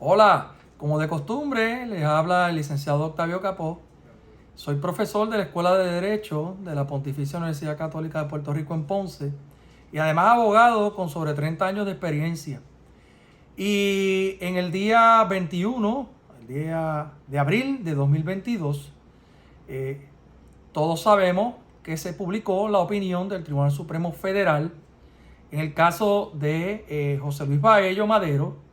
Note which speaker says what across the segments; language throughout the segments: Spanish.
Speaker 1: Hola, como de costumbre, les habla el licenciado Octavio Capó. Soy profesor de la Escuela de Derecho de la Pontificia Universidad Católica de Puerto Rico en Ponce y además abogado con sobre 30 años de experiencia. Y en el día 21, el día de abril de 2022, eh, todos sabemos que se publicó la opinión del Tribunal Supremo Federal en el caso de José Luis Baello Madero,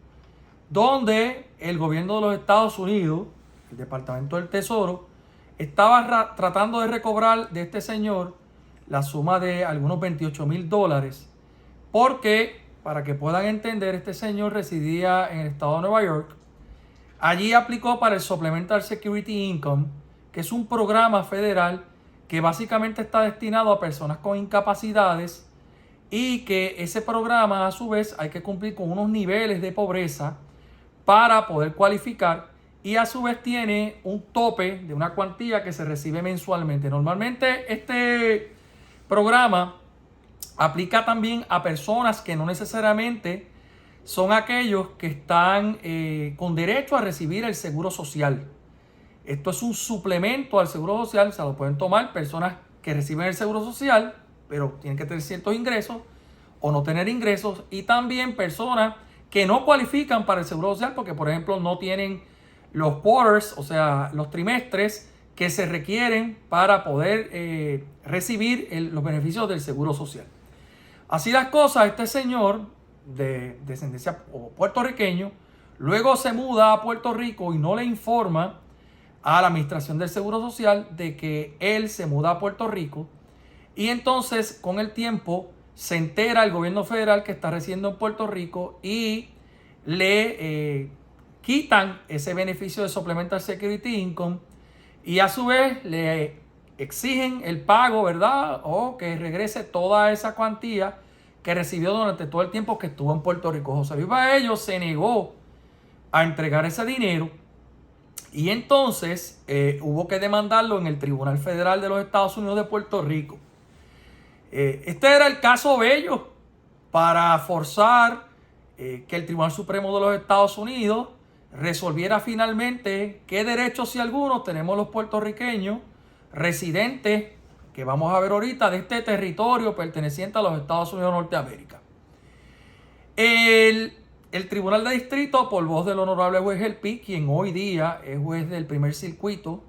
Speaker 1: donde el gobierno de los Estados Unidos, el Departamento del Tesoro, estaba tratando de recobrar de este señor la suma de algunos $28,000, porque, para que puedan entender, este señor residía en el estado de Nueva York. Allí aplicó para el Supplemental Security Income, que es un programa federal que básicamente está destinado a personas con incapacidades y que ese programa a su vez hay que cumplir con unos niveles de pobreza para poder cualificar, y a su vez tiene un tope de una cuantía que se recibe mensualmente. Normalmente este programa aplica también a personas que no necesariamente son aquellos que están con derecho a recibir el seguro social. Esto es un suplemento al seguro social, se lo pueden tomar personas que reciben el seguro social, pero tienen que tener ciertos ingresos o no tener ingresos, y también personas que no cualifican para el seguro social porque, por ejemplo, no tienen los quarters, o sea, los trimestres que se requieren para poder recibir los beneficios del seguro social. Así las cosas, este señor de descendencia puertorriqueño luego se muda a Puerto Rico y no le informa a la Administración del Seguro Social de que él se muda a Puerto Rico, y entonces con el tiempo se entera el gobierno federal que está residiendo en Puerto Rico y le quitan ese beneficio de Supplemental Security Income, y a su vez le exigen el pago, ¿verdad? O que regrese toda esa cuantía que recibió durante todo el tiempo que estuvo en Puerto Rico. José Luis Baello se negó a entregar ese dinero, y entonces hubo que demandarlo en el Tribunal Federal de los Estados Unidos de Puerto Rico. Este era el caso Bello para forzar que el Tribunal Supremo de los Estados Unidos resolviera finalmente qué derechos, si algunos, tenemos los puertorriqueños residentes, que vamos a ver ahorita, de este territorio perteneciente a los Estados Unidos de Norteamérica. El Tribunal de Distrito, por voz del honorable juez Gelpi, quien hoy día es juez del primer circuito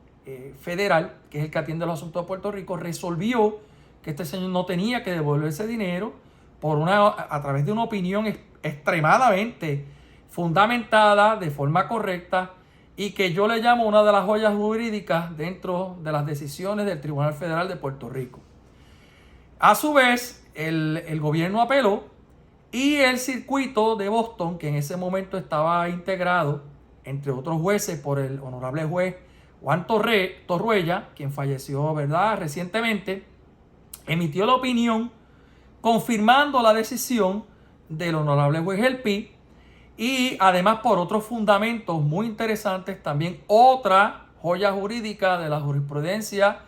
Speaker 1: federal, que es el que atiende los asuntos de Puerto Rico, resolvió que este señor no tenía que devolver ese dinero a través de una opinión extremadamente fundamentada, de forma correcta, y que yo le llamo una de las joyas jurídicas dentro de las decisiones del Tribunal Federal de Puerto Rico. A su vez, el gobierno apeló, y el circuito de Boston, que en ese momento estaba integrado, entre otros jueces, por el honorable juez Juan Torruella, quien falleció, ¿verdad?, recientemente, emitió la opinión confirmando la decisión del honorable juez Gelpi, y además, por otros fundamentos muy interesantes, también otra joya jurídica de la jurisprudencia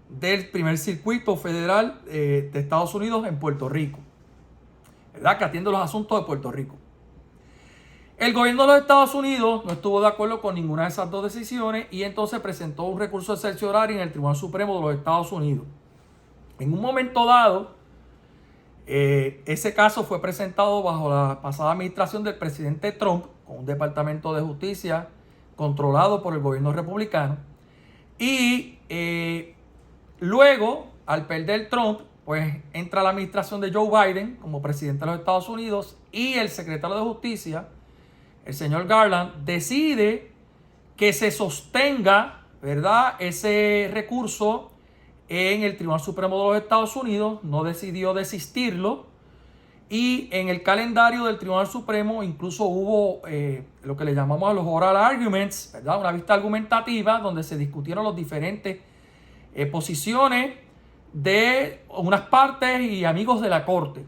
Speaker 1: del primer circuito federal de Estados Unidos en Puerto Rico, ¿verdad?, que atiende los asuntos de Puerto Rico. El gobierno de los Estados Unidos no estuvo de acuerdo con ninguna de esas dos decisiones, y entonces presentó un recurso excepcionario en el Tribunal Supremo de los Estados Unidos. En un momento dado, ese caso fue presentado bajo la pasada administración del presidente Trump, con un departamento de justicia controlado por el gobierno republicano, y luego, al perder Trump, pues entra la administración de Joe Biden como presidente de los Estados Unidos, y el secretario de Justicia, el señor Garland, decide que se sostenga, ¿verdad?, ese recurso en el Tribunal Supremo de los Estados Unidos. No decidió desistirlo, y en el calendario del Tribunal Supremo incluso hubo lo que le llamamos a los oral arguments, ¿verdad?, una vista argumentativa donde se discutieron las diferentes posiciones de unas partes y amigos de la Corte.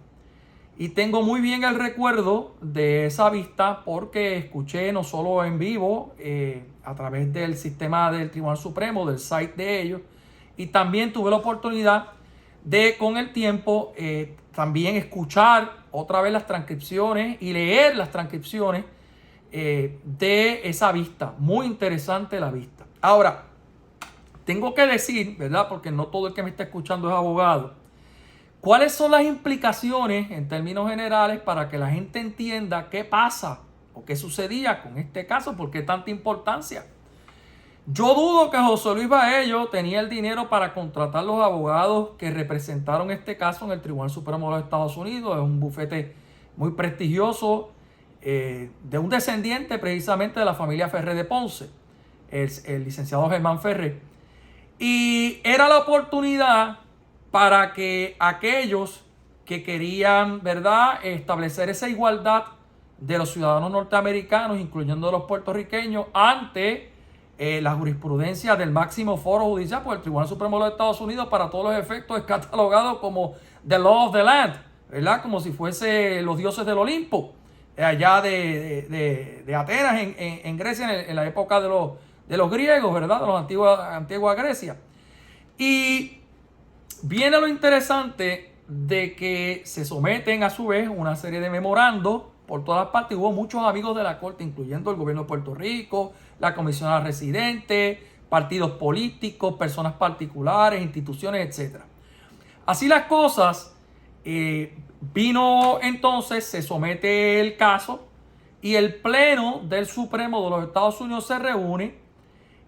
Speaker 1: Y tengo muy bien el recuerdo de esa vista, porque escuché no solo en vivo a través del sistema del Tribunal Supremo, del site de ellos, y también tuve la oportunidad de, con el tiempo, también escuchar otra vez las transcripciones y leer las transcripciones de esa vista. Muy interesante la vista. Ahora, tengo que decir, ¿verdad? Porque no todo el que me está escuchando es abogado. ¿Cuáles son las implicaciones en términos generales para que la gente entienda qué pasa o qué sucedía con este caso? ¿Por qué tanta importancia? Yo dudo que José Luis Baello tenía el dinero para contratar los abogados que representaron este caso en el Tribunal Supremo de los Estados Unidos. Es un bufete muy prestigioso de un descendiente precisamente de la familia Ferré de Ponce, el licenciado Germán Ferré. Y era la oportunidad para que aquellos que querían, ¿verdad?, establecer esa igualdad de los ciudadanos norteamericanos, incluyendo los puertorriqueños, ante la jurisprudencia del máximo foro judicial, pues el Tribunal Supremo de los Estados Unidos, para todos los efectos, es catalogado como the law of the land, ¿verdad?, como si fuese los dioses del Olimpo, allá de Atenas, en Grecia, en la época de los griegos, ¿verdad?, de la antigua Grecia. Y viene lo interesante de que se someten a su vez una serie de memorandos por todas las partes. Hubo muchos amigos de la Corte, incluyendo el gobierno de Puerto Rico, la comisionada residente, partidos políticos, personas particulares, instituciones, etc. Así las cosas, vino entonces, se somete el caso y el Pleno del Supremo de los Estados Unidos se reúne,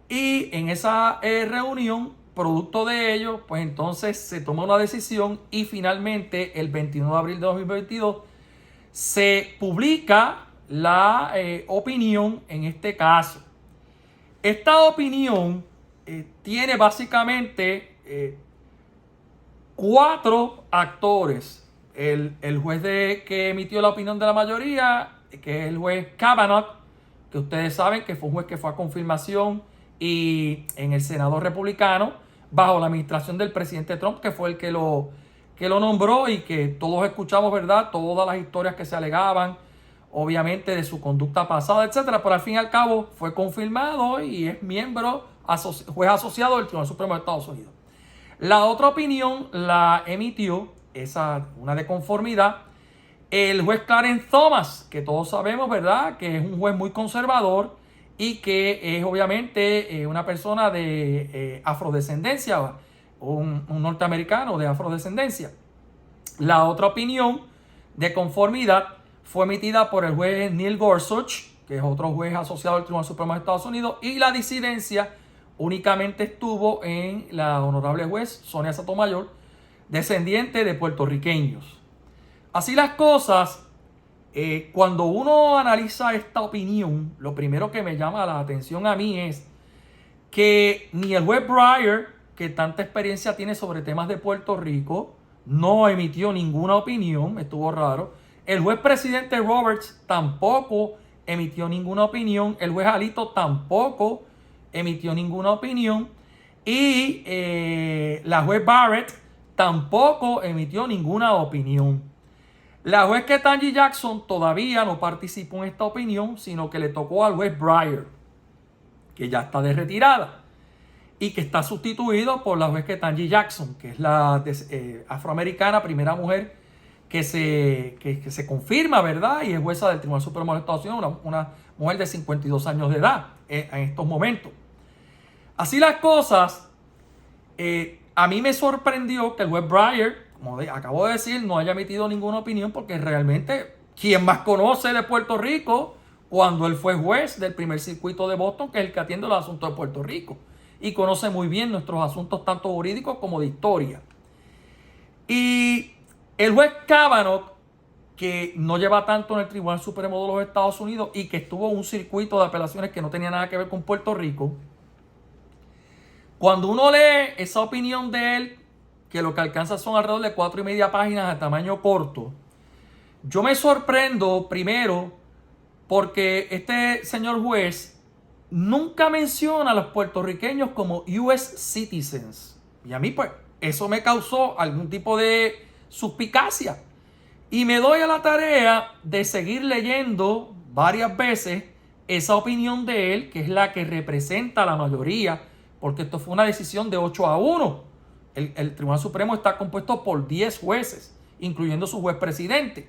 Speaker 1: y en esa reunión, producto de ello, pues entonces se toma una decisión y finalmente el 29 de abril de 2022 se publica la opinión en este caso. Esta opinión tiene básicamente 4 actores. El juez que emitió la opinión de la mayoría, que es el juez Kavanaugh, que ustedes saben que fue un juez que fue a confirmación y en el Senado republicano, bajo la administración del presidente Trump, que fue el que lo nombró, y que todos escuchamos, ¿verdad?, todas las historias que se alegaban, obviamente, de su conducta pasada, etcétera, pero al fin y al cabo fue confirmado y es miembro, juez asociado del Tribunal Supremo de Estados Unidos. La otra opinión la emitió, una de conformidad, el juez Clarence Thomas, que todos sabemos, ¿verdad?, que es un juez muy conservador y que es obviamente una persona de afrodescendencia, un norteamericano de afrodescendencia. La otra opinión de conformidad fue emitida por el juez Neil Gorsuch, que es otro juez asociado al Tribunal Supremo de Estados Unidos, y la disidencia únicamente estuvo en la honorable juez Sonia Sotomayor, descendiente de puertorriqueños. Así las cosas, cuando uno analiza esta opinión, lo primero que me llama la atención a mí es que ni el juez Breyer, que tanta experiencia tiene sobre temas de Puerto Rico, no emitió ninguna opinión. Estuvo raro. El juez presidente Roberts tampoco emitió ninguna opinión. El juez Alito tampoco emitió ninguna opinión. Y la juez Barrett tampoco emitió ninguna opinión. La juez Ketanji Jackson todavía no participó en esta opinión, sino que le tocó al juez Breyer, que ya está de retirada y que está sustituido por la juez Ketanji Jackson, que es la afroamericana, primera mujer que se confirma, ¿verdad?, y es jueza del Tribunal Supremo de los Estados Unidos, una mujer de 52 años de edad en estos momentos. Así las cosas, a mí me sorprendió que el juez Breyer, como acabo de decir, no haya emitido ninguna opinión, porque realmente quien más conoce de Puerto Rico, cuando él fue juez del primer circuito de Boston, que es el que atiende los asuntos de Puerto Rico, y conoce muy bien nuestros asuntos tanto jurídicos como de historia. Y el juez Kavanaugh, que no lleva tanto en el Tribunal Supremo de los Estados Unidos y que estuvo en un circuito de apelaciones que no tenía nada que ver con Puerto Rico, cuando uno lee esa opinión de él, que lo que alcanza son alrededor de 4.5 páginas de tamaño corto, yo me sorprendo primero porque este señor juez nunca menciona a los puertorriqueños como US citizens. Y a mí, pues, eso me causó algún tipo de suspicacia. Y me doy a la tarea de seguir leyendo varias veces esa opinión de él, que es la que representa a la mayoría, porque esto fue una decisión de 8-1. El Tribunal Supremo está compuesto por 10 jueces, incluyendo su juez presidente.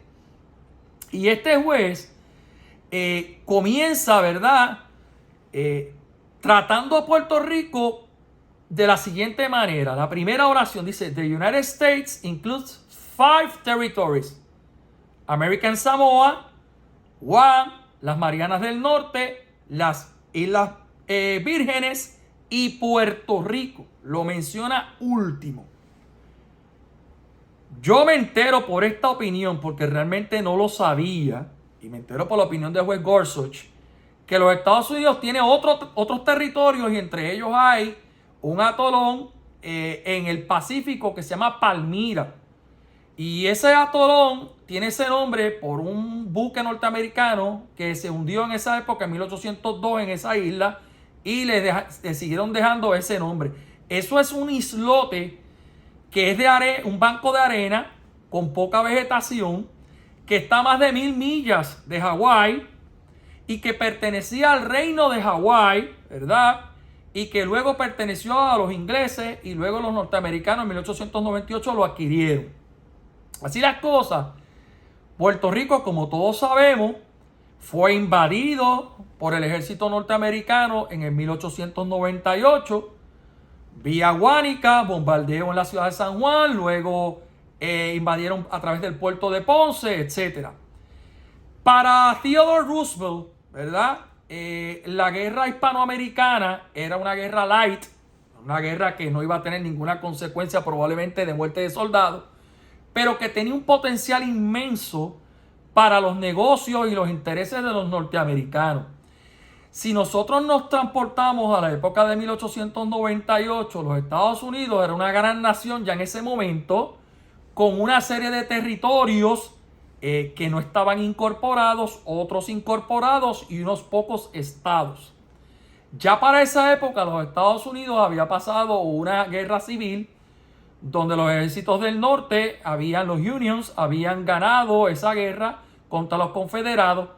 Speaker 1: Y este juez comienza, ¿verdad? Tratando a Puerto Rico de la siguiente manera. La primera oración dice: The United States includes 5 territories: American Samoa, Guam, las Marianas del Norte, las Islas Vírgenes y Puerto Rico. Lo menciona último. Yo me entero por esta opinión, porque realmente no lo sabía, y me entero por la opinión del juez Gorsuch, que los Estados Unidos tienen otros territorios, y entre ellos hay un atolón en el Pacífico que se llama Palmira. Y ese atolón tiene ese nombre por un buque norteamericano que se hundió en esa época, en 1802, en esa isla, y le siguieron dejando ese nombre. Eso es un islote que es un banco de arena con poca vegetación, que está a más de 1000 millas de Hawái y que pertenecía al reino de Hawái, ¿verdad? Y que luego perteneció a los ingleses y luego los norteamericanos en 1898 lo adquirieron. Así las cosas, Puerto Rico, como todos sabemos, fue invadido por el ejército norteamericano en el 1898, vía Guánica, bombardeo en la ciudad de San Juan, luego invadieron a través del puerto de Ponce, etc. Para Theodore Roosevelt, ¿verdad? La guerra hispanoamericana era una guerra light, una guerra que no iba a tener ninguna consecuencia probablemente de muerte de soldados, pero que tenía un potencial inmenso para los negocios y los intereses de los norteamericanos. Si nosotros nos transportamos a la época de 1898, los Estados Unidos era una gran nación ya en ese momento, con una serie de territorios que no estaban incorporados, otros incorporados y unos pocos estados. Ya para esa época los Estados Unidos había pasado una guerra civil donde los ejércitos del norte, los Unions, habían ganado esa guerra contra los confederados,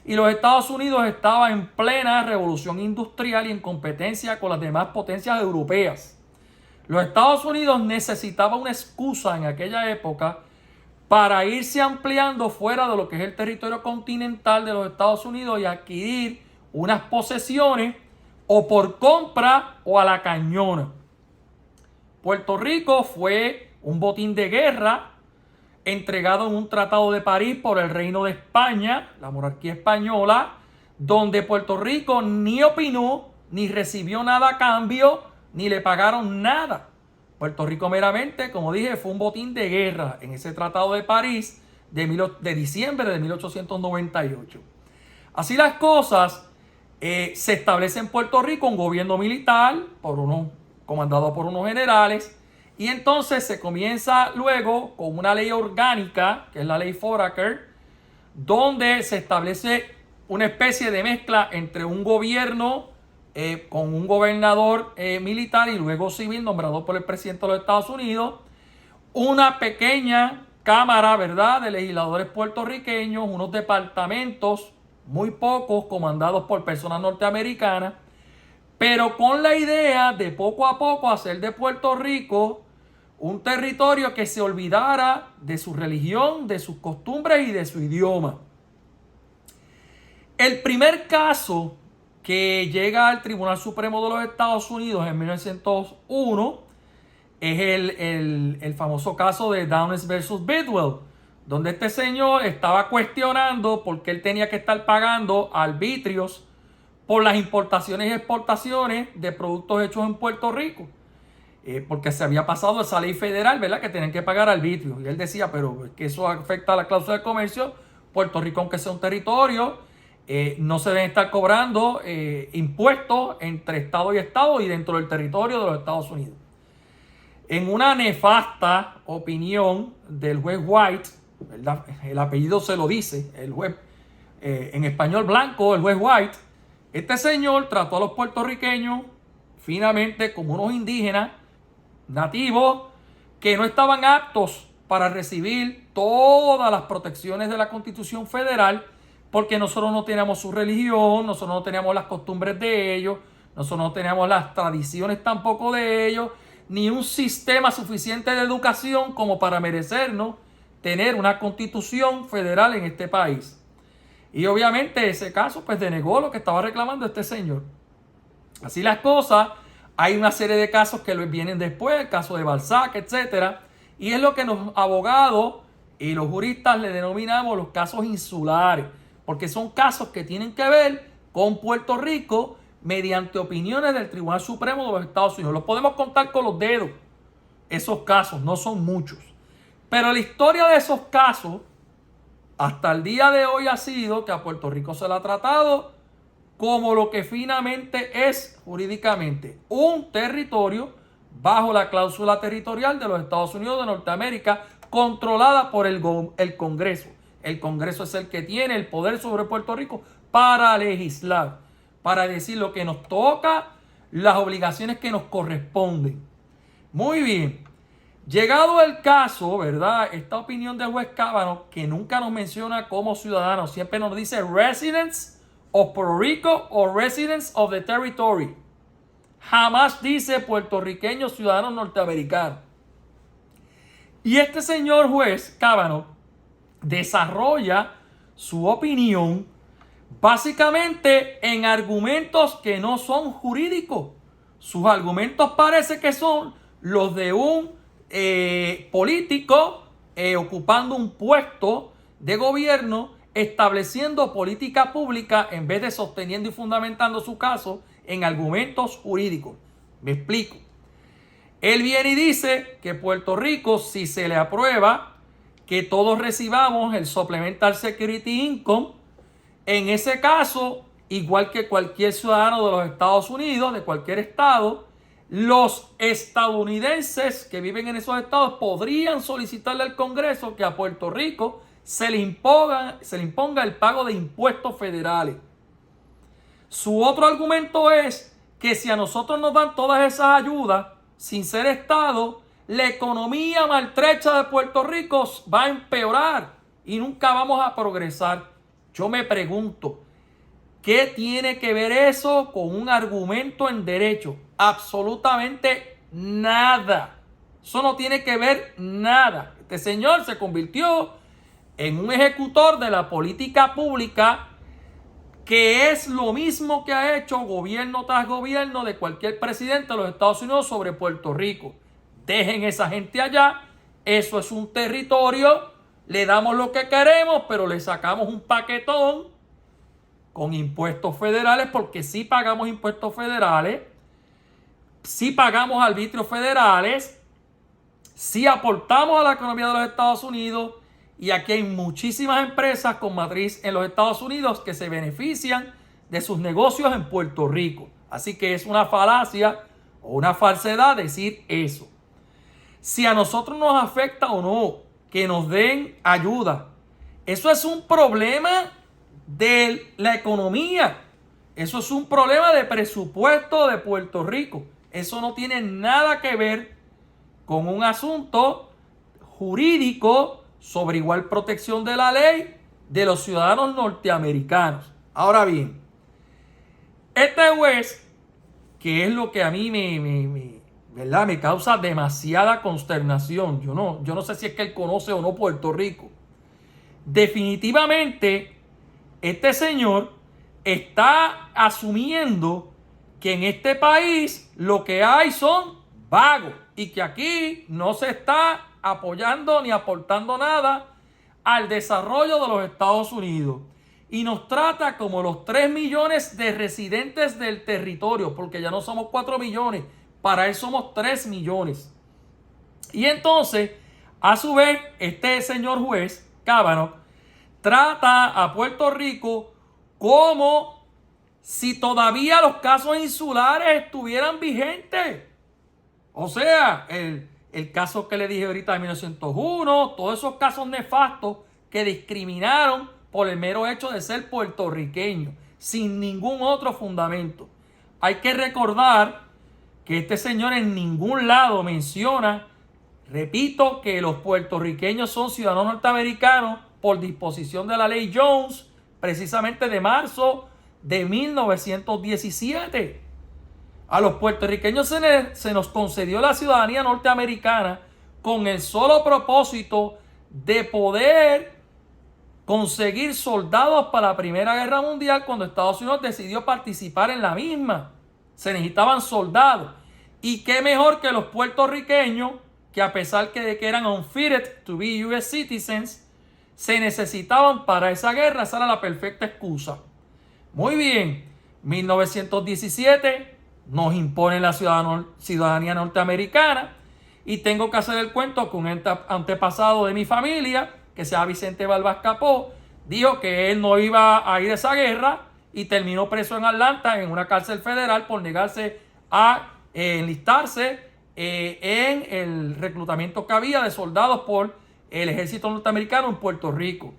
Speaker 1: y los Estados Unidos estaban en plena revolución industrial y en competencia con las demás potencias europeas. Los Estados Unidos necesitaban una excusa en aquella época para irse ampliando fuera de lo que es el territorio continental de los Estados Unidos y adquirir unas posesiones o por compra o a la cañona. Puerto Rico fue un botín de guerra entregado en un tratado de París por el Reino de España, la monarquía española, donde Puerto Rico ni opinó, ni recibió nada a cambio, ni le pagaron nada. Puerto Rico meramente, como dije, fue un botín de guerra en ese tratado de París de diciembre de 1898. Así las cosas, se establece en Puerto Rico un gobierno militar comandado por unos generales, y entonces se comienza luego con una ley orgánica, que es la ley Foraker, donde se establece una especie de mezcla entre un gobierno con un gobernador militar y luego civil nombrado por el presidente de los Estados Unidos, una pequeña cámara, ¿verdad?, de legisladores puertorriqueños, unos departamentos, muy pocos, comandados por personas norteamericanas, pero con la idea de poco a poco hacer de Puerto Rico un territorio que se olvidara de su religión, de sus costumbres y de su idioma. El primer caso que llega al Tribunal Supremo de los Estados Unidos en 1901 es el famoso caso de Downes versus Bidwell, donde este señor estaba cuestionando por qué él tenía que estar pagando arbitrios por las importaciones y exportaciones de productos hechos en Puerto Rico. Porque se había pasado esa ley federal, ¿verdad?, que tenían que pagar arbitrios. Y él decía, pero es que eso afecta a la cláusula de comercio. Puerto Rico, aunque sea un territorio, no se deben estar cobrando impuestos entre estado y estado y dentro del territorio de los Estados Unidos. En una nefasta opinión del juez White, ¿verdad?, el apellido se lo dice, el juez, en español blanco, el juez White, este señor trató a los puertorriqueños finamente como unos indígenas nativos que no estaban aptos para recibir todas las protecciones de la Constitución Federal, porque nosotros no teníamos su religión, nosotros no teníamos las costumbres de ellos, nosotros no teníamos las tradiciones tampoco de ellos, ni un sistema suficiente de educación como para merecernos tener una Constitución Federal en este país. Y obviamente ese caso pues denegó lo que estaba reclamando este señor. Así las cosas, hay una serie de casos que vienen después, el caso de Balzac, etcétera, y es lo que los abogados y los juristas le denominamos los casos insulares, porque son casos que tienen que ver con Puerto Rico mediante opiniones del Tribunal Supremo de los Estados Unidos. Los podemos contar con los dedos, esos casos, no son muchos. Pero la historia de esos casos, hasta el día de hoy ha sido que a Puerto Rico se le ha tratado como lo que finalmente es jurídicamente un territorio bajo la cláusula territorial de los Estados Unidos de Norteamérica, controlada por el Congreso. El Congreso es el que tiene el poder sobre Puerto Rico para legislar, para decir lo que nos toca, las obligaciones que nos corresponden. Muy bien. Llegado el caso, ¿verdad? Esta opinión del juez Kavanaugh, que nunca nos menciona como ciudadanos, siempre nos dice residents of Puerto Rico o residents of the territory. Jamás dice puertorriqueños ciudadanos norteamericanos. Y este señor juez Kavanaugh desarrolla su opinión básicamente en argumentos que no son jurídicos. Sus argumentos parece que son los de un político ocupando un puesto de gobierno, estableciendo política pública en vez de sosteniendo y fundamentando su caso en argumentos jurídicos. Me explico. Él viene y dice que Puerto Rico, si se le aprueba que todos recibamos el Supplemental Security Income, en ese caso, igual que cualquier ciudadano de los Estados Unidos, de cualquier estado, los estadounidenses que viven en esos estados podrían solicitarle al Congreso que a Puerto Rico se le imponga el pago de impuestos federales. Su otro argumento es que si a nosotros nos dan todas esas ayudas, sin ser estado, la economía maltrecha de Puerto Rico va a empeorar y nunca vamos a progresar. Yo me pregunto, ¿qué tiene que ver eso con un argumento en derecho? Absolutamente nada. Eso no tiene que ver nada. Este señor se convirtió en un ejecutor de la política pública, que es lo mismo que ha hecho gobierno tras gobierno de cualquier presidente de los Estados Unidos sobre Puerto Rico. Dejen esa gente allá. Eso es un territorio. Le damos lo que queremos, pero le sacamos un paquetón con impuestos federales, porque sí pagamos impuestos federales, sí pagamos arbitrios federales, sí aportamos a la economía de los Estados Unidos, y aquí hay muchísimas empresas con matriz en los Estados Unidos que se benefician de sus negocios en Puerto Rico. Así que es una falacia o una falsedad decir eso. Si a nosotros nos afecta o no que nos den ayuda, eso es un problema de la economía. Eso es un problema de presupuesto de Puerto Rico. Eso no tiene nada que ver con un asunto jurídico sobre igual protección de la ley de los ciudadanos norteamericanos. Ahora bien, este juez, que es lo que a mí me causa demasiada consternación. Yo no sé si es que él conoce o no Puerto Rico. Definitivamente, este señor está asumiendo que en este país lo que hay son vagos y que aquí no se está apoyando ni aportando nada al desarrollo de los Estados Unidos. Y nos trata como los 3 millones de residentes del territorio, porque ya no somos 4 millones, para él somos 3 millones. Y entonces, a su vez, este señor juez, Kavanaugh, trata a Puerto Rico como si todavía los casos insulares estuvieran vigentes. O sea, el caso que le dije ahorita de 1901, todos esos casos nefastos que discriminaron por el mero hecho de ser puertorriqueño, sin ningún otro fundamento. Hay que recordar que este señor en ningún lado menciona, repito, que los puertorriqueños son ciudadanos norteamericanos por disposición de la ley Jones, precisamente de marzo de 1917. A los puertorriqueños se nos concedió la ciudadanía norteamericana con el solo propósito de poder conseguir soldados para la Primera Guerra Mundial cuando Estados Unidos decidió participar en la misma. Se necesitaban soldados. Y qué mejor que los puertorriqueños, que a pesar de que eran unfitted to be US citizens, se necesitaban para esa guerra. Esa era la perfecta excusa. Muy bien, 1917 nos imponen la ciudadanía norteamericana y tengo que hacer el cuento con un antepasado de mi familia, que se llama Vicente Balbás Capó. Dijo que él no iba a ir a esa guerra y terminó preso en Atlanta en una cárcel federal por negarse a enlistarse en el reclutamiento que había de soldados por el ejército norteamericano en Puerto Rico.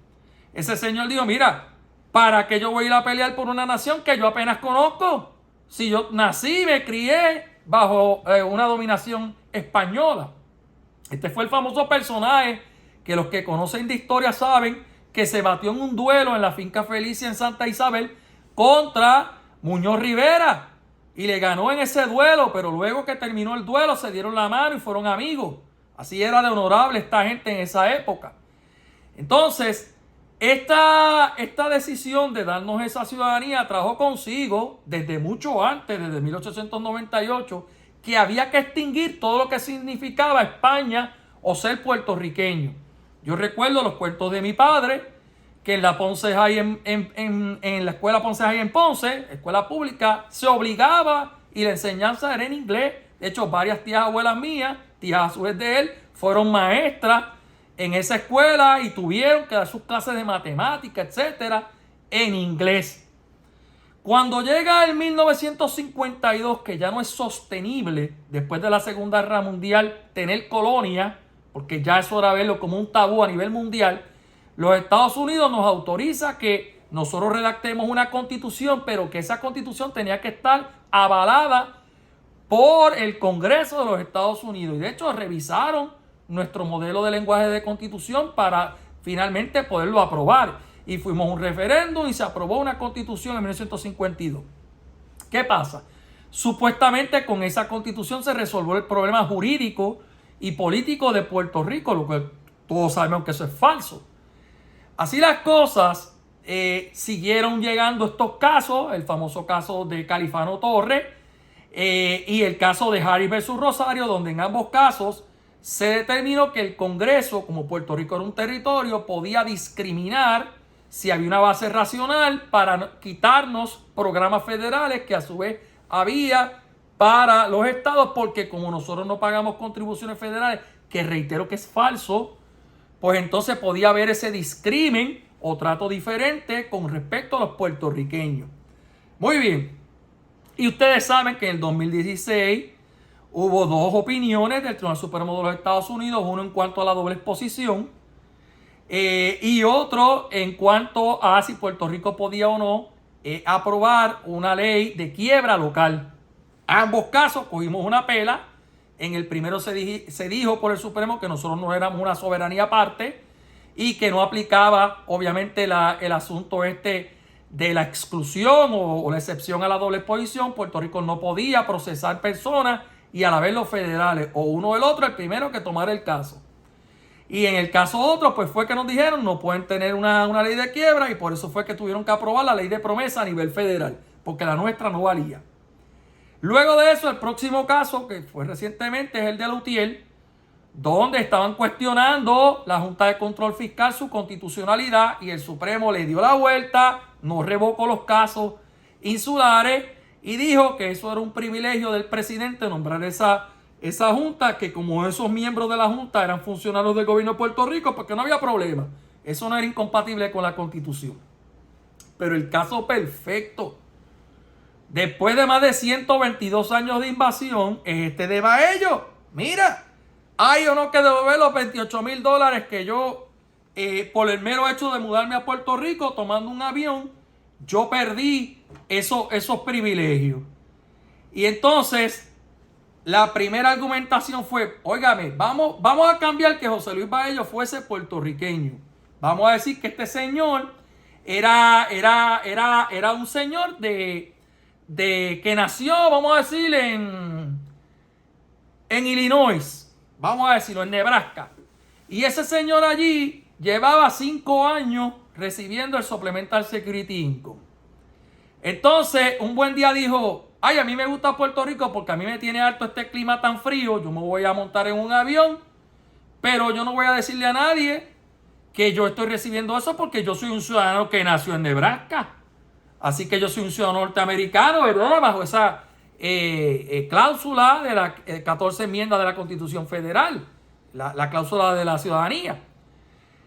Speaker 1: Ese señor dijo, mira, ¿para qué yo voy a ir a pelear por una nación que yo apenas conozco? Si yo nací y me crié bajo una dominación española. Este fue el famoso personaje que los que conocen de historia saben que se batió en un duelo en la finca Felicia en Santa Isabel contra Muñoz Rivera y le ganó en ese duelo, pero luego que terminó el duelo se dieron la mano y fueron amigos. Así era de honorable esta gente en esa época. Entonces, esta decisión de darnos esa ciudadanía trajo consigo, desde mucho antes, desde 1898, que había que extinguir todo lo que significaba España o ser puertorriqueño. Yo recuerdo los cuentos de mi padre, que en la Ponce High en la escuela Ponce High en Ponce, escuela pública, se obligaba y la enseñanza era en inglés. De hecho, varias tías abuelas mías, tías a su vez de él, fueron maestras en esa escuela y tuvieron que dar sus clases de matemática, etcétera, en inglés. Cuando llega el 1952, que ya no es sostenible después de la Segunda Guerra Mundial tener colonia, porque ya eso era verlo como un tabú a nivel mundial, los Estados Unidos nos autoriza que nosotros redactemos una constitución, pero que esa constitución tenía que estar avalada por el Congreso de los Estados Unidos. Y de hecho revisaron nuestro modelo de lenguaje de constitución para finalmente poderlo aprobar. Y fuimos a un referéndum y se aprobó una constitución en 1952. ¿Qué pasa? Supuestamente con esa constitución se resolvió el problema jurídico y político de Puerto Rico, lo que todos sabemos que eso es falso. Así las cosas, siguieron llegando estos casos, el famoso caso de Califano Torres y el caso de Harris versus Rosario, donde en ambos casos se determinó que el Congreso, como Puerto Rico era un territorio, podía discriminar si había una base racional para quitarnos programas federales que a su vez había para los estados, porque como nosotros no pagamos contribuciones federales, que reitero que es falso, pues entonces podía haber ese discrimen o trato diferente con respecto a los puertorriqueños. Muy bien. Y ustedes saben que en el 2016 hubo dos opiniones del Tribunal Supremo de los Estados Unidos, uno en cuanto a la doble exposición y otro en cuanto a si Puerto Rico podía o no aprobar una ley de quiebra local. Ambos casos cogimos una pela. En el primero se dijo por el Supremo que nosotros no éramos una soberanía aparte y que no aplicaba obviamente el asunto de la exclusión o la excepción a la doble exposición. Puerto Rico no podía procesar personas y a la vez los federales, o uno o el otro, el primero que tomara el caso. Y en el caso otro, pues fue que nos dijeron no pueden tener una ley de quiebra y por eso fue que tuvieron que aprobar la ley de promesa a nivel federal, porque la nuestra no valía. Luego de eso, el próximo caso, que fue recientemente, es el de Lutiel, donde estaban cuestionando la Junta de Control Fiscal su constitucionalidad y el Supremo le dio la vuelta, no revocó los casos insulares y dijo que eso era un privilegio del presidente nombrar esa junta, que como esos miembros de la junta eran funcionarios del gobierno de Puerto Rico, porque no había problema. Eso no era incompatible con la Constitución. Pero el caso perfecto, después de más de 122 años de invasión, es este de Baello. Mira, hay o no que devolver los $28,000 que yo, por el mero hecho de mudarme a Puerto Rico tomando un avión, yo perdí esos privilegios. Y entonces, la primera argumentación fue, óigame, vamos a cambiar que José Luis Baello fuese puertorriqueño. Vamos a decir que este señor era un señor que nació, vamos a decir, en Illinois, vamos a decirlo, en Nebraska. Y ese señor allí llevaba 5 años recibiendo el Supplemental Security Income. Entonces, un buen día dijo, ay, a mí me gusta Puerto Rico porque a mí me tiene harto este clima tan frío, yo me voy a montar en un avión, pero yo no voy a decirle a nadie que yo estoy recibiendo eso porque yo soy un ciudadano que nació en Nebraska. Así que yo soy un ciudadano norteamericano, ¿verdad? Bajo esa cláusula de la 14 enmienda de la Constitución Federal, la cláusula de la ciudadanía.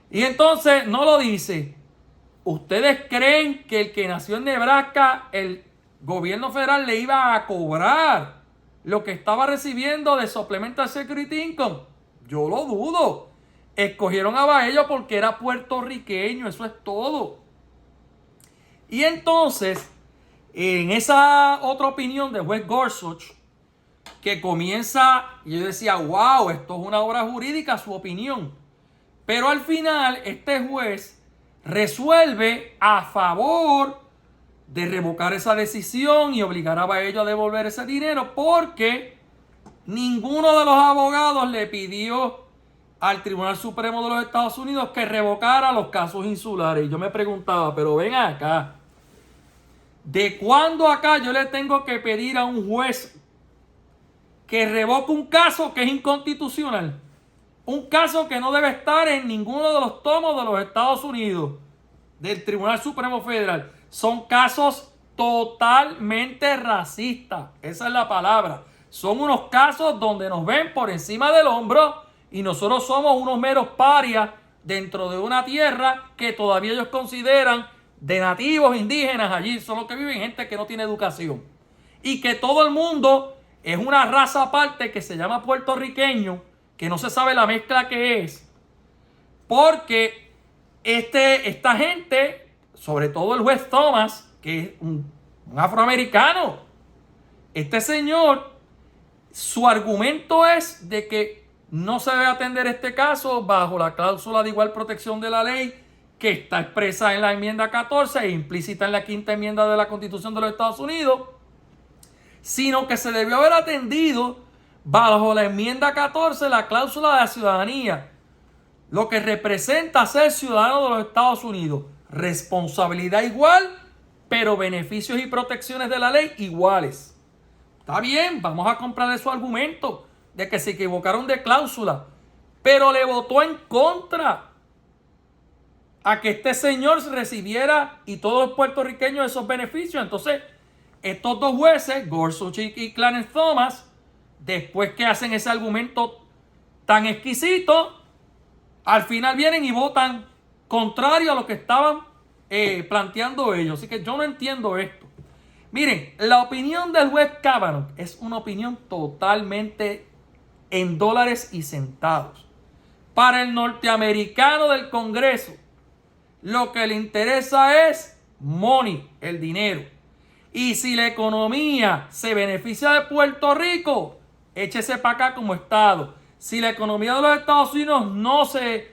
Speaker 1: Y entonces no lo dice. ¿Ustedes creen que el que nació en Nebraska, el gobierno federal le iba a cobrar lo que estaba recibiendo de Supplemental Security Income? Yo lo dudo. Escogieron a Baello porque era puertorriqueño, eso es todo. Y entonces, en esa otra opinión del juez Gorsuch, que comienza, y yo decía, wow, esto es una obra jurídica, su opinión. Pero al final, este juez resuelve a favor de revocar esa decisión y obligar a Baello a devolver ese dinero porque ninguno de los abogados le pidió al Tribunal Supremo de los Estados Unidos que revocara los casos insulares. Y yo me preguntaba, pero ven acá, ¿de cuándo acá yo le tengo que pedir a un juez que revoque un caso que es inconstitucional? Un caso que no debe estar en ninguno de los tomos de los Estados Unidos, del Tribunal Supremo Federal. Son casos totalmente racistas. Esa es la palabra. Son unos casos donde nos ven por encima del hombro y nosotros somos unos meros parias dentro de una tierra que todavía ellos consideran de nativos indígenas. Allí son los que viven gente que no tiene educación. Y que todo el mundo es una raza aparte que se llama puertorriqueño, que no se sabe la mezcla que es, porque esta gente, sobre todo el juez Thomas, que es un afroamericano, este señor, su argumento es de que no se debe atender este caso bajo la cláusula de igual protección de la ley que está expresa en la enmienda 14 e implícita en la quinta enmienda de la Constitución de los Estados Unidos, sino que se debió haber atendido bajo la enmienda 14, la cláusula de la ciudadanía, lo que representa ser ciudadano de los Estados Unidos. Responsabilidad igual, pero beneficios y protecciones de la ley iguales. Está bien, vamos a comprarle su argumento de que se equivocaron de cláusula, pero le votó en contra a que este señor recibiera y todos los puertorriqueños esos beneficios. Entonces, estos dos jueces, Gorsuch y Clarence Thomas, después que hacen ese argumento tan exquisito, al final vienen y votan contrario a lo que estaban planteando ellos. Así que yo no entiendo esto. Miren, la opinión del juez Kavanaugh es una opinión totalmente en dólares y centavos. Para el norteamericano del Congreso, lo que le interesa es money, el dinero. Y si la economía se beneficia de Puerto Rico, échese para acá como Estado. Si la economía de los Estados Unidos no se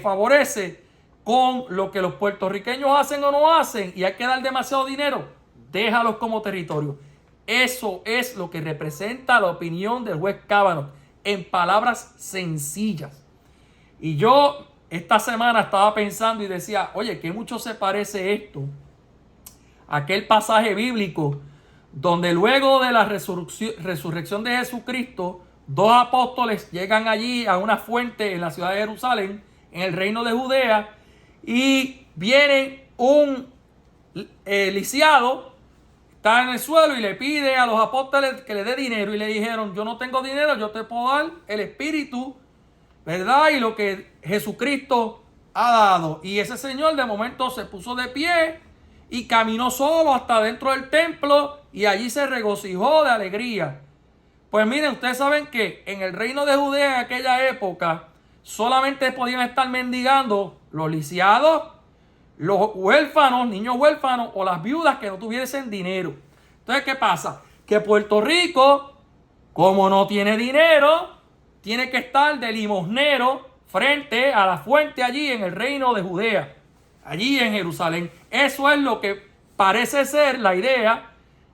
Speaker 1: favorece con lo que los puertorriqueños hacen o no hacen y hay que dar demasiado dinero, déjalos como territorio. Eso es lo que representa la opinión del juez Kavanaugh en palabras sencillas. Y yo esta semana estaba pensando y decía, oye, qué mucho se parece esto a aquel pasaje bíblico donde luego de la resurrección de Jesucristo, dos apóstoles llegan allí a una fuente en la ciudad de Jerusalén, en el reino de Judea, y viene un lisiado, está en el suelo y le pide a los apóstoles que le dé dinero, y le dijeron, yo no tengo dinero, yo te puedo dar el Espíritu, ¿verdad? Y lo que Jesucristo ha dado. Y ese señor de momento se puso de pie y caminó solo hasta dentro del templo y allí se regocijó de alegría. Pues miren, ustedes saben que en el reino de Judea en aquella época solamente podían estar mendigando los lisiados, los huérfanos, niños huérfanos o las viudas que no tuviesen dinero. Entonces, ¿qué pasa? Que Puerto Rico, como no tiene dinero, tiene que estar de limosnero frente a la fuente allí en el reino de Judea, allí en Jerusalén. Eso es lo que parece ser la idea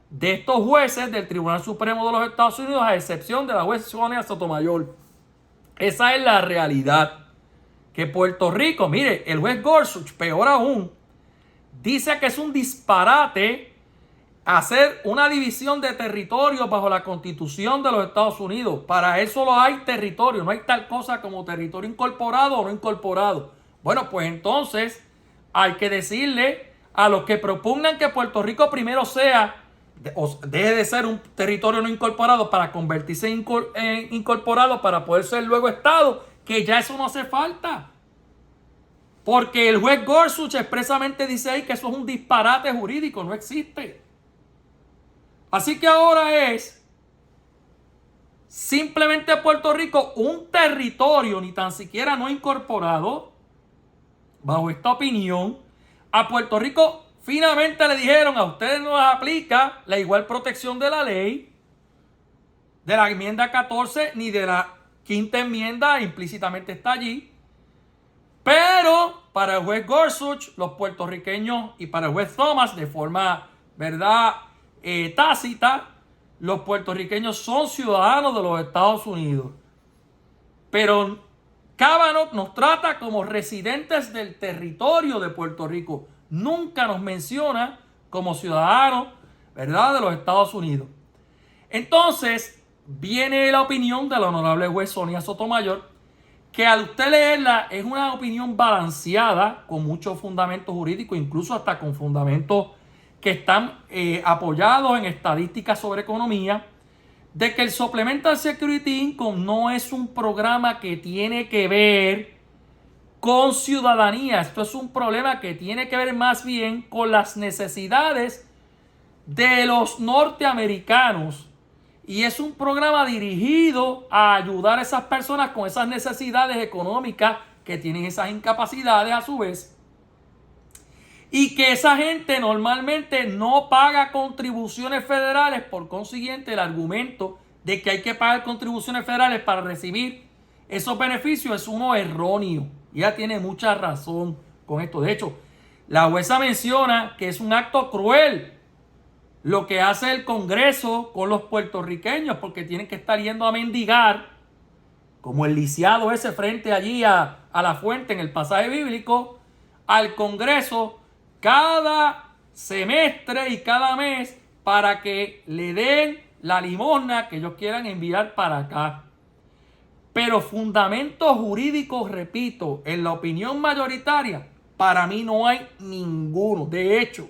Speaker 1: de estos jueces del Tribunal Supremo de los Estados Unidos, a excepción de la juez Sonia Sotomayor. Esa es la realidad. que Puerto Rico, mire, el juez Gorsuch, peor aún, dice que es un disparate hacer una división de territorios bajo la Constitución de los Estados Unidos. Para eso solo hay territorio, no hay tal cosa como territorio incorporado o no incorporado. Bueno, pues entonces hay que decirle a los que propugnan que Puerto Rico primero sea o deje de ser un territorio no incorporado para convertirse en incorporado para poder ser luego Estado, que ya eso no hace falta. Porque el juez Gorsuch expresamente dice ahí que eso es un disparate jurídico, no existe. Así que ahora es simplemente Puerto Rico un territorio ni tan siquiera no incorporado. Bajo esta opinión, a Puerto Rico finalmente le dijeron: a ustedes no les aplica la igual protección de la ley, de la enmienda 14, ni de la quinta enmienda, implícitamente está allí. Pero para el juez Gorsuch, los puertorriqueños, y para el juez Thomas, de forma, ¿verdad?, tácita, los puertorriqueños son ciudadanos de los Estados Unidos. Pero Kavanaugh nos trata como residentes del territorio de Puerto Rico. Nunca nos menciona como ciudadanos, ¿verdad?, de los Estados Unidos. Entonces, viene la opinión de la honorable juez Sonia Sotomayor, que al usted leerla es una opinión balanceada, con muchos fundamentos jurídicos, incluso hasta con fundamentos que están apoyados en estadísticas sobre economía, de que el Supplemental Security Income no es un programa que tiene que ver con ciudadanía. Esto es un problema que tiene que ver más bien con las necesidades de los norteamericanos. Y es un programa dirigido a ayudar a esas personas con esas necesidades económicas que tienen esas incapacidades a su vez. Y que esa gente normalmente no paga contribuciones federales. Por consiguiente, el argumento de que hay que pagar contribuciones federales para recibir esos beneficios es uno erróneo. Y ella tiene mucha razón con esto. De hecho, la jueza menciona que es un acto cruel lo que hace el Congreso con los puertorriqueños, porque tienen que estar yendo a mendigar, como el lisiado ese frente allí a la fuente en el pasaje bíblico, al Congreso cada semestre y cada mes para que le den la limosna que ellos quieran enviar para acá. Pero fundamentos jurídicos, repito, en la opinión mayoritaria, para mí no hay ninguno. De hecho,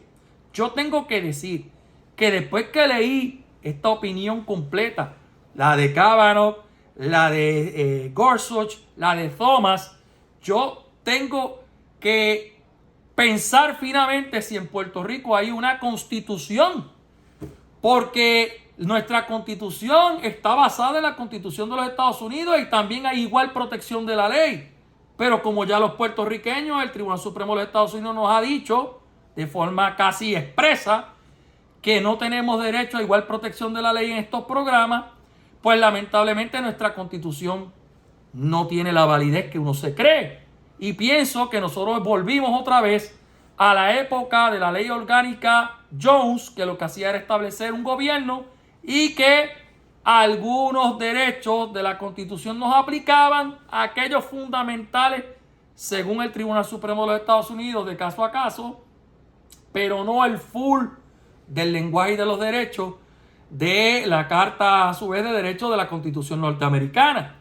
Speaker 1: yo tengo que decir que después que leí esta opinión completa, la de Kavanaugh, la de Gorsuch, la de Thomas, yo tengo que pensar finalmente si en Puerto Rico hay una constitución, porque nuestra constitución está basada en la Constitución de los Estados Unidos y también hay igual protección de la ley. Pero como ya los puertorriqueños, el Tribunal Supremo de los Estados Unidos nos ha dicho de forma casi expresa que no tenemos derecho a igual protección de la ley en estos programas, pues lamentablemente nuestra constitución no tiene la validez que uno se cree. Y pienso que nosotros volvimos otra vez a la época de la ley orgánica Jones, que lo que hacía era establecer un gobierno y que algunos derechos de la constitución nos aplicaban, a aquellos fundamentales según el Tribunal Supremo de los Estados Unidos de caso a caso, pero no el full del lenguaje y de los derechos de la Carta, a su vez, de Derechos de la Constitución norteamericana.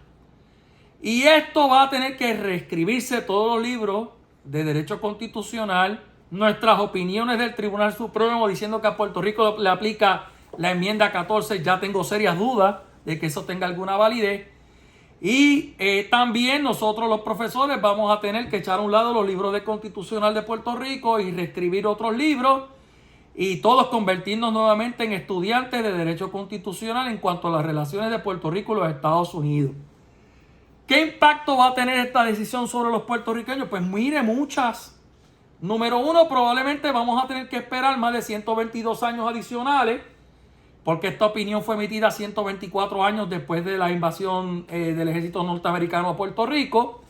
Speaker 1: Y esto va a tener que reescribirse todos los libros de derecho constitucional, nuestras opiniones del Tribunal Supremo diciendo que a Puerto Rico le aplica la enmienda 14, ya tengo serias dudas de que eso tenga alguna validez. Y también nosotros los profesores vamos a tener que echar a un lado los libros de constitucional de Puerto Rico y reescribir otros libros, y todos convertirnos nuevamente en estudiantes de derecho constitucional en cuanto a las relaciones de Puerto Rico y los Estados Unidos. ¿Qué impacto va a tener esta decisión sobre los puertorriqueños? Pues mire, muchas. Número uno, probablemente vamos a tener que esperar más de 122 años adicionales, porque esta opinión fue emitida 124 años después de la invasión del ejército norteamericano a Puerto Rico.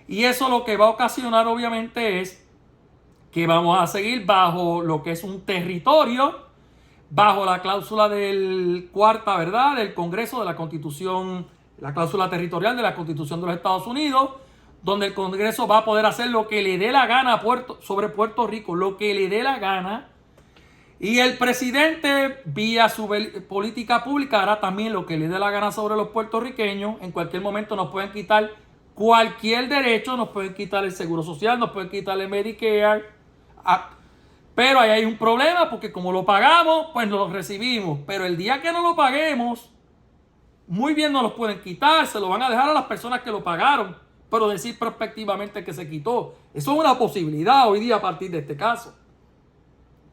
Speaker 1: Y eso lo que va a ocasionar, obviamente, es que vamos a seguir bajo lo que es un territorio, bajo la cláusula del cuarta, ¿verdad?, del Congreso de la Constitución, la cláusula territorial de la Constitución de los Estados Unidos, donde el Congreso va a poder hacer lo que le dé la gana sobre Puerto Rico, lo que le dé la gana. Y el presidente, vía su política pública, hará también lo que le dé la gana sobre los puertorriqueños. En cualquier momento nos pueden quitar cualquier derecho, nos pueden quitar el seguro social, nos pueden quitar el Medicare. Pero ahí hay un problema, porque como lo pagamos, pues lo recibimos. Pero el día que no lo paguemos, muy bien nos los pueden quitar, se lo van a dejar a las personas que lo pagaron, pero decir prospectivamente que se quitó. Eso es una posibilidad hoy día a partir de este caso.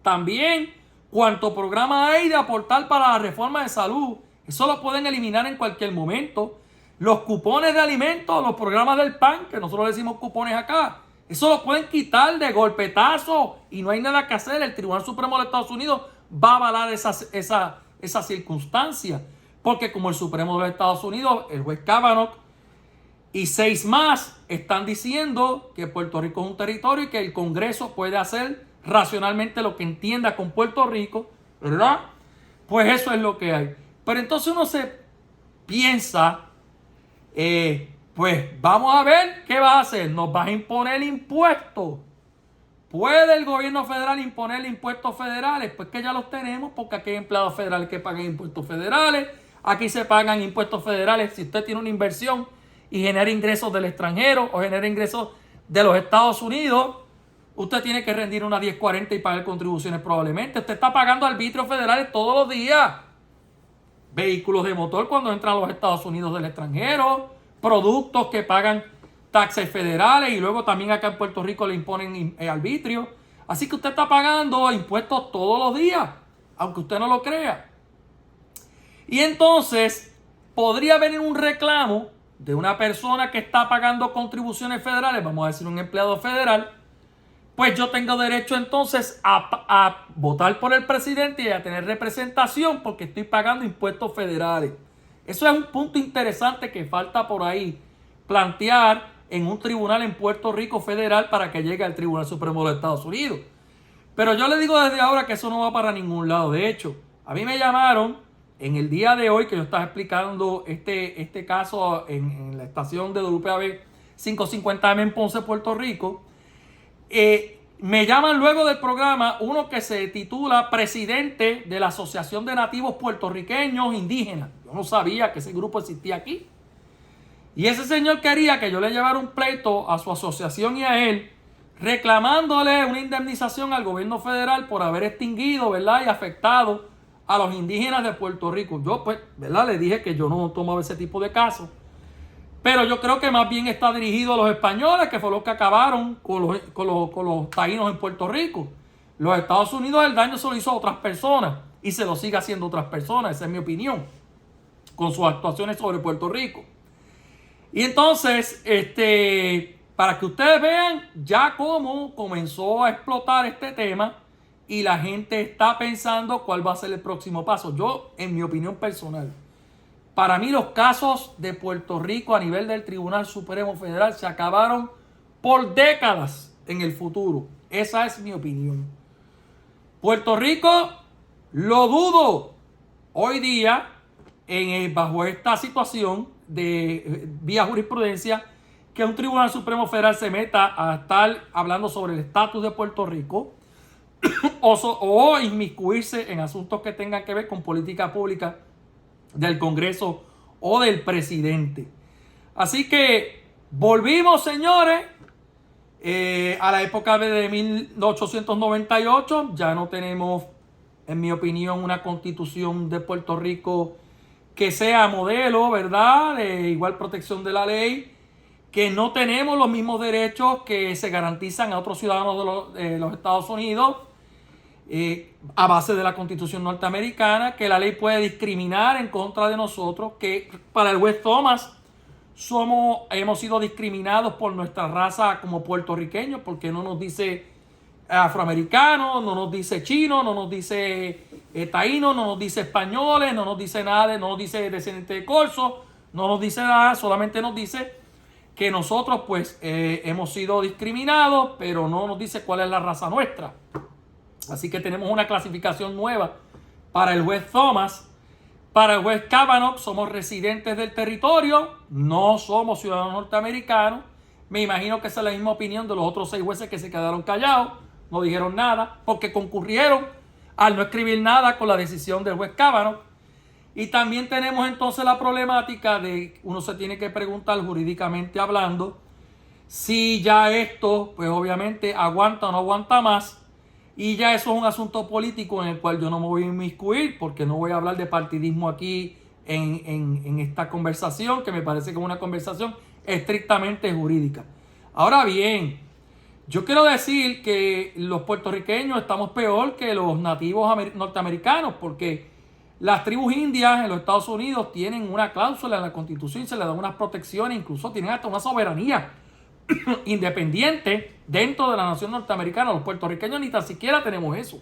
Speaker 1: También, cuánto programa hay de aportar para la reforma de salud, eso lo pueden eliminar en cualquier momento. Los cupones de alimentos, los programas del PAN, que nosotros le decimos cupones acá, eso lo pueden quitar de golpetazo y no hay nada que hacer. El Tribunal Supremo de Estados Unidos va a avalar esa circunstancia. Porque como el Supremo de los Estados Unidos, el juez Kavanaugh y 6 más están diciendo que Puerto Rico es un territorio y que el Congreso puede hacer racionalmente lo que entienda con Puerto Rico, ¿verdad? Pues eso es lo que hay. Pero entonces uno se piensa, pues vamos a ver qué va a hacer. Nos va a imponer impuestos. ¿Puede el gobierno federal imponer impuestos federales? Pues que ya los tenemos, porque aquí hay empleados federales que pagan impuestos federales. Aquí se pagan impuestos federales si usted tiene una inversión y genera ingresos del extranjero o genera ingresos de los Estados Unidos. Usted tiene que rendir una 1040 y pagar contribuciones probablemente. Usted está pagando arbitrios federales todos los días. Vehículos de motor cuando entran a los Estados Unidos del extranjero. Productos que pagan taxes federales y luego también acá en Puerto Rico le imponen arbitrio. Así que usted está pagando impuestos todos los días, aunque usted no lo crea. Y entonces podría venir un reclamo de una persona que está pagando contribuciones federales, vamos a decir un empleado federal, pues yo tengo derecho entonces a votar por el presidente y a tener representación porque estoy pagando impuestos federales. Eso es un punto interesante que falta por ahí plantear en un tribunal en Puerto Rico federal para que llegue al Tribunal Supremo de los Estados Unidos. Pero yo le digo desde ahora que eso no va para ningún lado. De hecho, a mí me llamaron en el día de hoy que yo estaba explicando este caso en la estación de WPAB 550M en Ponce, Puerto Rico. Me llaman luego del programa uno que se titula presidente de la Asociación de Nativos Puertorriqueños Indígenas. Yo no sabía que ese grupo existía aquí. Y ese señor quería que yo le llevara un pleito a su asociación y a él, reclamándole una indemnización al gobierno federal por haber extinguido, ¿verdad?, y afectado a los indígenas de Puerto Rico. Yo, pues, ¿verdad?, le dije que yo no tomaba ese tipo de casos. Pero yo creo que más bien está dirigido a los españoles, que fue los que acabaron con los taínos en Puerto Rico. Los Estados Unidos el daño se lo hizo a otras personas y se lo sigue haciendo a otras personas, esa es mi opinión, con sus actuaciones sobre Puerto Rico. Y entonces, para que ustedes vean ya cómo comenzó a explotar este tema y la gente está pensando cuál va a ser el próximo paso. Yo, en mi opinión personal, para mí los casos de Puerto Rico a nivel del Tribunal Supremo Federal se acabaron por décadas en el futuro. Esa es mi opinión. Puerto Rico, lo dudo hoy día, bajo esta situación de vía jurisprudencia, que un Tribunal Supremo Federal se meta a estar hablando sobre el estatus de Puerto Rico o inmiscuirse en asuntos que tengan que ver con política pública del Congreso o del presidente. Así que volvimos, señores, a la época de 1898. Ya no tenemos, en mi opinión, una constitución de Puerto Rico que sea modelo, ¿verdad?, de igual protección de la ley, que no tenemos los mismos derechos que se garantizan a otros ciudadanos de los Estados Unidos a base de la Constitución norteamericana, que la ley puede discriminar en contra de nosotros, que para el juez Thomas hemos sido discriminados por nuestra raza como puertorriqueños, porque no nos dice afroamericano, no nos dice chino, no nos dice taíno, no nos dice españoles, no nos dice nada, no nos dice descendiente de corso, no nos dice nada, solamente nos dice que nosotros pues hemos sido discriminados, pero no nos dice cuál es la raza nuestra. Así que tenemos una clasificación nueva para el juez Thomas. Para el juez Kavanaugh somos residentes del territorio, no somos ciudadanos norteamericanos. Me imagino que esa es la misma opinión de los otros 6 jueces que se quedaron callados, no dijeron nada, porque concurrieron al no escribir nada con la decisión del juez Kavanaugh. Y también tenemos entonces la problemática de uno se tiene que preguntar jurídicamente hablando si ya esto, pues obviamente aguanta o no aguanta más. Y ya eso es un asunto político en el cual yo no me voy a inmiscuir, porque no voy a hablar de partidismo aquí en esta conversación, que me parece que es una conversación estrictamente jurídica. Ahora bien, yo quiero decir que los puertorriqueños estamos peor que los nativos norteamericanos, porque las tribus indias en los Estados Unidos tienen una cláusula en la Constitución y se les dan unas protecciones, incluso tienen hasta una soberanía independiente dentro de la nación norteamericana. Los puertorriqueños ni tan siquiera tenemos eso.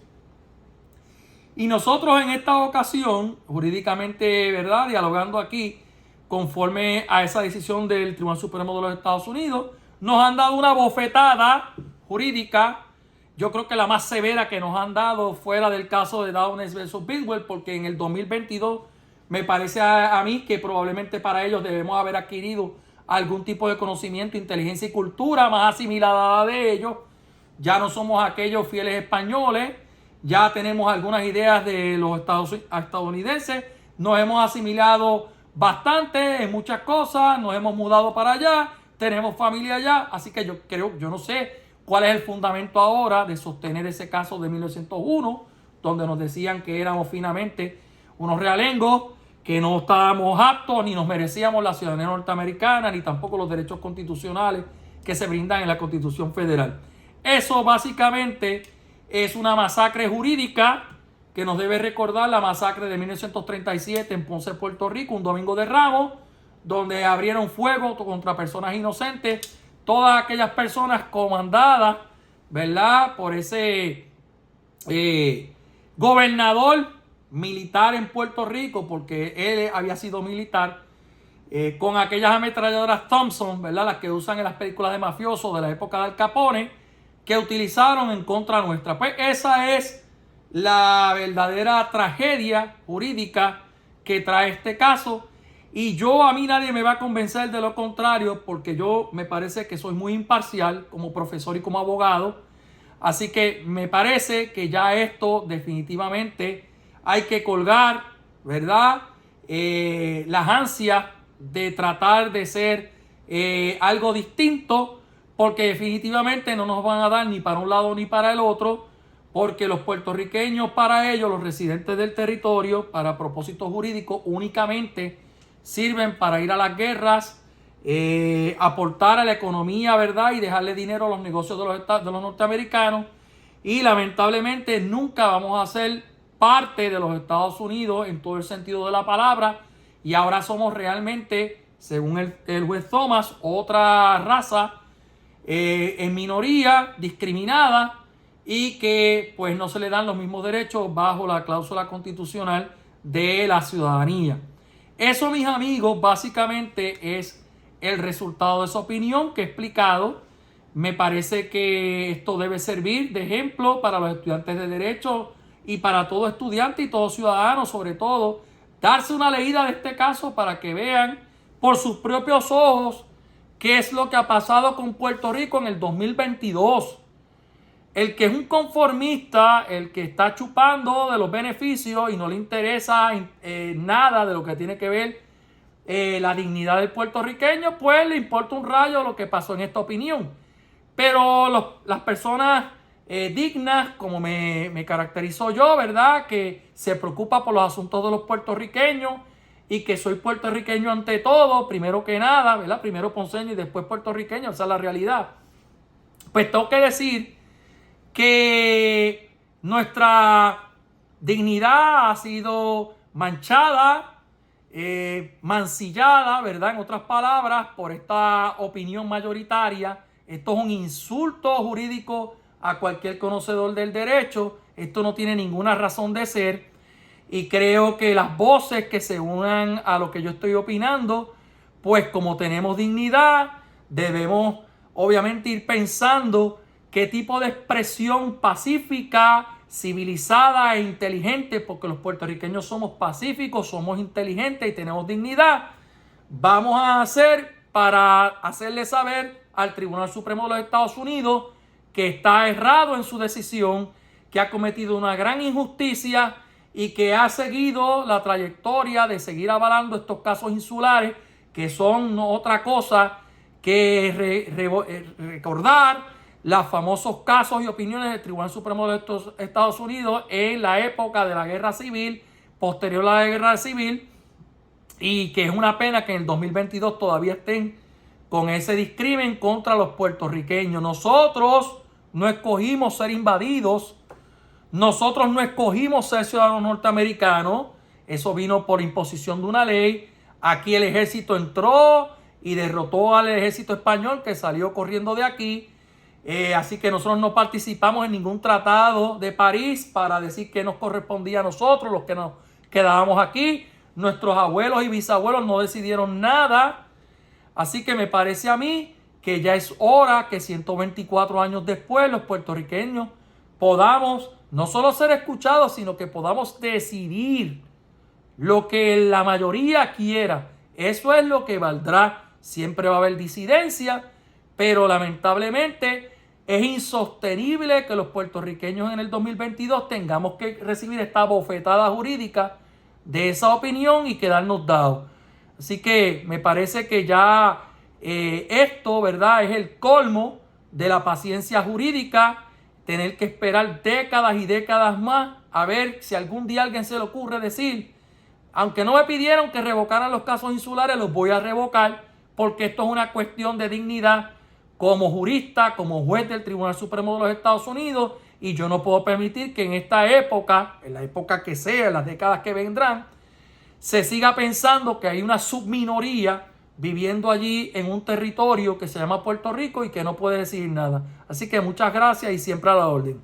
Speaker 1: Y nosotros en esta ocasión, jurídicamente, ¿verdad?, dialogando aquí conforme a esa decisión del Tribunal Supremo de los Estados Unidos, nos han dado una bofetada jurídica. Yo creo que la más severa que nos han dado fuera del caso de Downes versus Bidwell, porque en el 2022 me parece a mí que probablemente para ellos debemos haber adquirido algún tipo de conocimiento, inteligencia y cultura más asimilada de ellos. Ya no somos aquellos fieles españoles, ya tenemos algunas ideas de los estadounidenses, nos hemos asimilado bastante en muchas cosas, nos hemos mudado para allá, tenemos familia allá, así que yo no sé cuál es el fundamento ahora de sostener ese caso de 1901, donde nos decían que éramos finamente unos realengos, que no estábamos aptos ni nos merecíamos la ciudadanía norteamericana, ni tampoco los derechos constitucionales que se brindan en la Constitución Federal. Eso básicamente es una masacre jurídica que nos debe recordar la masacre de 1937 en Ponce, Puerto Rico, un domingo de Ramos, donde abrieron fuego contra personas inocentes, todas aquellas personas comandadas, ¿verdad?, por ese gobernador militar en Puerto Rico, porque él había sido militar, con aquellas ametralladoras Thompson, ¿verdad?, las que usan en las películas de mafiosos de la época de Al Capone, que utilizaron en contra nuestra. Pues esa es la verdadera tragedia jurídica que trae este caso. Y a mí nadie me va a convencer de lo contrario, porque yo me parece que soy muy imparcial como profesor y como abogado. Así que me parece que ya esto definitivamente hay que colgar, ¿verdad?, las ansias de tratar de ser algo distinto, porque definitivamente no nos van a dar ni para un lado ni para el otro, porque los puertorriqueños, para ellos, los residentes del territorio, para propósitos jurídicos, únicamente sirven para ir a las guerras, aportar a la economía, ¿verdad?, y dejarle dinero a los negocios de los norteamericanos. Y lamentablemente nunca vamos a ser parte de los Estados Unidos en todo el sentido de la palabra. Y ahora somos realmente, según el juez Thomas, otra raza en minoría, discriminada, y que pues no se le dan los mismos derechos bajo la cláusula constitucional de la ciudadanía. Eso, mis amigos, básicamente es el resultado de esa opinión que he explicado. Me parece que esto debe servir de ejemplo para los estudiantes de Derecho y para todo estudiante y todo ciudadano, sobre todo, darse una leída de este caso para que vean por sus propios ojos qué es lo que ha pasado con Puerto Rico en el 2022. El que es un conformista, el que está chupando de los beneficios y no le interesa nada de lo que tiene que ver la dignidad del puertorriqueño, pues le importa un rayo lo que pasó en esta opinión. Pero las personas dignas, como me caracterizo yo, ¿verdad?, que se preocupa por los asuntos de los puertorriqueños y que soy puertorriqueño ante todo, primero que nada, ¿verdad?, primero ponceño y después puertorriqueño, esa es la realidad. Pues tengo que decir que nuestra dignidad ha sido manchada, mancillada, ¿verdad?, en otras palabras, por esta opinión mayoritaria. Esto es un insulto jurídico a cualquier conocedor del derecho. Esto no tiene ninguna razón de ser. Y creo que las voces que se unan a lo que yo estoy opinando, pues como tenemos dignidad, debemos obviamente ir pensando qué tipo de expresión pacífica, civilizada e inteligente, porque los puertorriqueños somos pacíficos, somos inteligentes y tenemos dignidad, vamos a hacer para hacerle saber al Tribunal Supremo de los Estados Unidos, que está errado en su decisión, que ha cometido una gran injusticia y que ha seguido la trayectoria de seguir avalando estos casos insulares, que son no otra cosa que recordar los famosos casos y opiniones del Tribunal Supremo de los Estados Unidos en la época de la Guerra Civil, posterior a la Guerra Civil, y que es una pena que en el 2022 todavía estén con ese discrimen contra los puertorriqueños. Nosotros no escogimos ser invadidos, nosotros no escogimos ser ciudadanos norteamericanos, eso vino por imposición de una ley. Aquí el ejército entró y derrotó al ejército español que salió corriendo de aquí. Así que nosotros no participamos en ningún tratado de París para decir que nos correspondía a nosotros, los que nos quedábamos aquí. Nuestros abuelos y bisabuelos no decidieron nada. Así que me parece a mí que ya es hora que 124 años después los puertorriqueños podamos no solo ser escuchados, sino que podamos decidir lo que la mayoría quiera. Eso es lo que valdrá. Siempre va a haber disidencia, pero lamentablemente es insostenible que los puertorriqueños en el 2022 tengamos que recibir esta bofetada jurídica de esa opinión y quedarnos dados. Así que me parece que ya esto, ¿verdad?, es el colmo de la paciencia jurídica, tener que esperar décadas y décadas más a ver si algún día a alguien se le ocurre decir, aunque no me pidieron que revocaran los casos insulares, los voy a revocar porque esto es una cuestión de dignidad como jurista, como juez del Tribunal Supremo de los Estados Unidos, y yo no puedo permitir que en esta época, en la época que sea, en las décadas que vendrán, se siga pensando que hay una subminoría viviendo allí en un territorio que se llama Puerto Rico y que no puede decir nada. Así que muchas gracias y siempre a la orden.